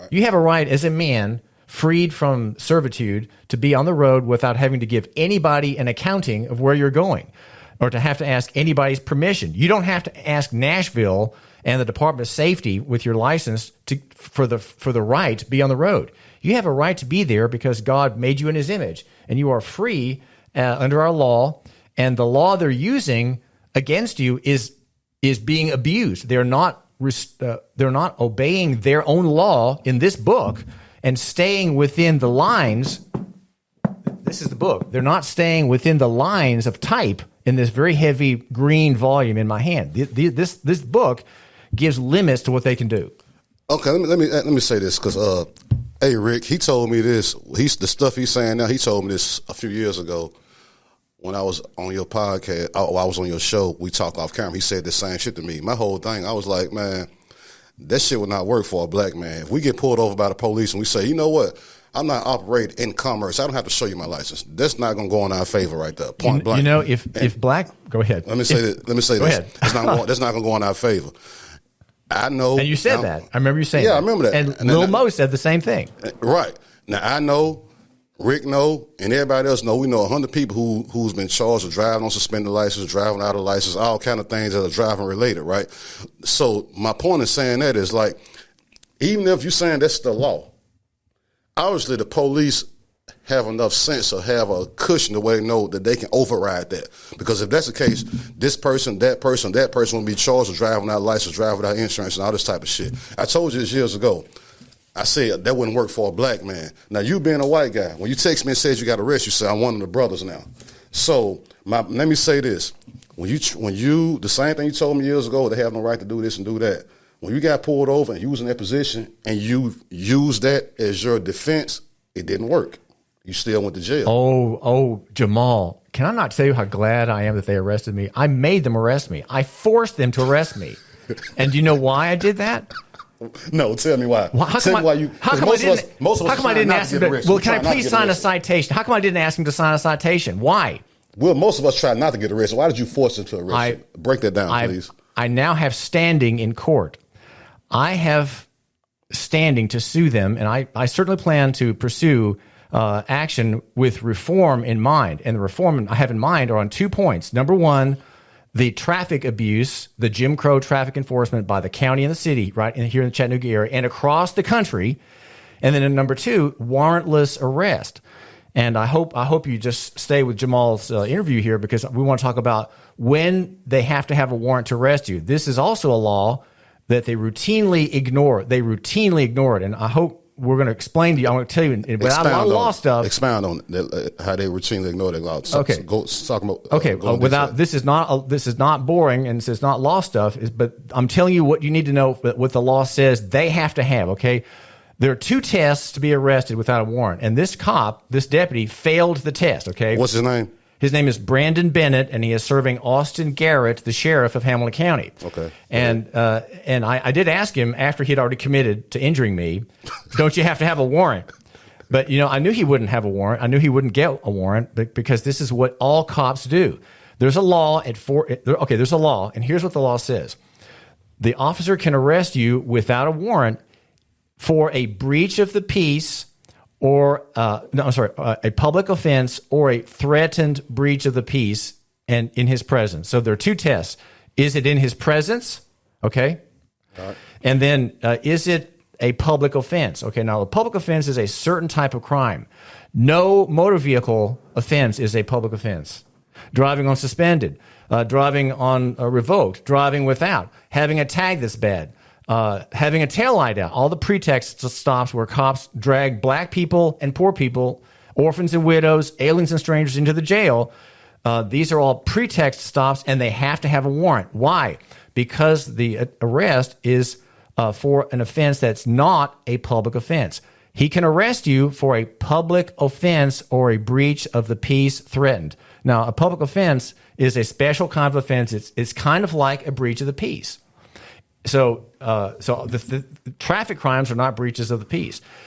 You have a right as a man freed from servitude to be on the road without having to give anybody an accounting of where you're going or to have to ask anybody's permission. You don't have to ask Nashville and the Department of Safety with your license for the right to be on the road. You have a right to be there because God made you in his image, and you are free under our law, and the law they're using against you is being abused. They're not obeying their own law in this book and staying within the lines. This is the book. They're not staying within the lines of type in this very heavy green volume in my hand. This book gives limits to what they can do. Okay, let me say this because hey Rick, he told me this. The stuff he's saying now. He told me this a few years ago when I was on your podcast. I was on your show. We talked off camera. He said the same shit to me. My whole thing, I was like, man, that shit would not work for a black man. If we get pulled over by the police and we say, you know what, I'm not operating in commerce, I don't have to show you my license. That's not going to go in our favor right there. Point blank. You know, if black, go ahead. Let me say this. That's not going to go in our favor. I know. And you said that. I remember you saying that. Yeah, I remember that. And Lil Mo said the same thing. Right. Now, I know, Rick know, and everybody else know, we know 100 people who's been charged with driving on suspended license, driving out of license, all kind of things that are driving related, right? So my point in saying that is like, even if you're saying that's the law, obviously the police have enough sense or have a cushion the way they know that they can override that. Because if that's the case, this person, that person will be charged with driving without license, driving without insurance, and all this type of shit. I told you this years ago. I said that wouldn't work for a black man. Now, you being a white guy, when you text me and says you got arrested, you say, I'm one of the brothers now. So let me say this. When you the same thing you told me years ago, they have no right to do this and do that. When you got pulled over and you was in that position and you used that as your defense, it didn't work. You still went to jail. Oh, Jamal, can I not tell you how glad I am that they arrested me? I made them arrest me. I forced them to arrest me. And do you know why I did that? No, tell me why. Well, how come I didn't ask him to, well, can I please sign a citation? How come I didn't ask him to sign a citation? Why? Well, most of us try not to get arrested. Why did you force him to arrest you? Break that down, please. I now have standing in court. I have standing to sue them, and I certainly plan to pursue action with reform in mind. And the reform I have in mind are on 2 points. Number one, the traffic abuse, the Jim Crow traffic enforcement by the county and the city, right here in the Chattanooga area and across the country. And then in number two, warrantless arrest. And I hope you just stay with Jamal's interview here because we want to talk about when they have to have a warrant to arrest you. This is also a law that they routinely ignore. They routinely ignore it. And I hope we're going to explain to you. I'm going to tell you without a lot of law stuff. Expound on how they routinely ignore that law. Okay. So go talk about. Okay. This is not boring and this is not law stuff. But I'm telling you what you need to know. What the law says they have to have. Okay. There are 2 tests to be arrested without a warrant, and this deputy, failed the test. Okay. What's his name? His name is Brandon Bennett, and he is serving Austin Garrett, the sheriff of Hamilton County. Okay. And I did ask him after he had already committed to injuring me, don't you have to have a warrant? But, I knew he wouldn't have a warrant. I knew he wouldn't get a warrant because this is what all cops do. There's a law there's a law, and here's what the law says. The officer can arrest you without a warrant for a breach of the peace or a public offense or a threatened breach of the peace and in his presence. So there are 2 tests. Is it in his presence? Okay. Right. And then is it a public offense? Okay. Now, a public offense is a certain type of crime. No motor vehicle offense is a public offense. Driving on suspended, driving on revoked, driving without, having a tag that's bad. Having a taillight out, all the pretext stops where cops drag black people and poor people, orphans and widows, aliens and strangers into the jail. These are all pretext stops, and they have to have a warrant. Why? Because the arrest is for an offense that's not a public offense. He can arrest you for a public offense or a breach of the peace threatened. Now, a public offense is a special kind of offense. It's kind of like a breach of the peace. So the traffic crimes are not breaches of the peace.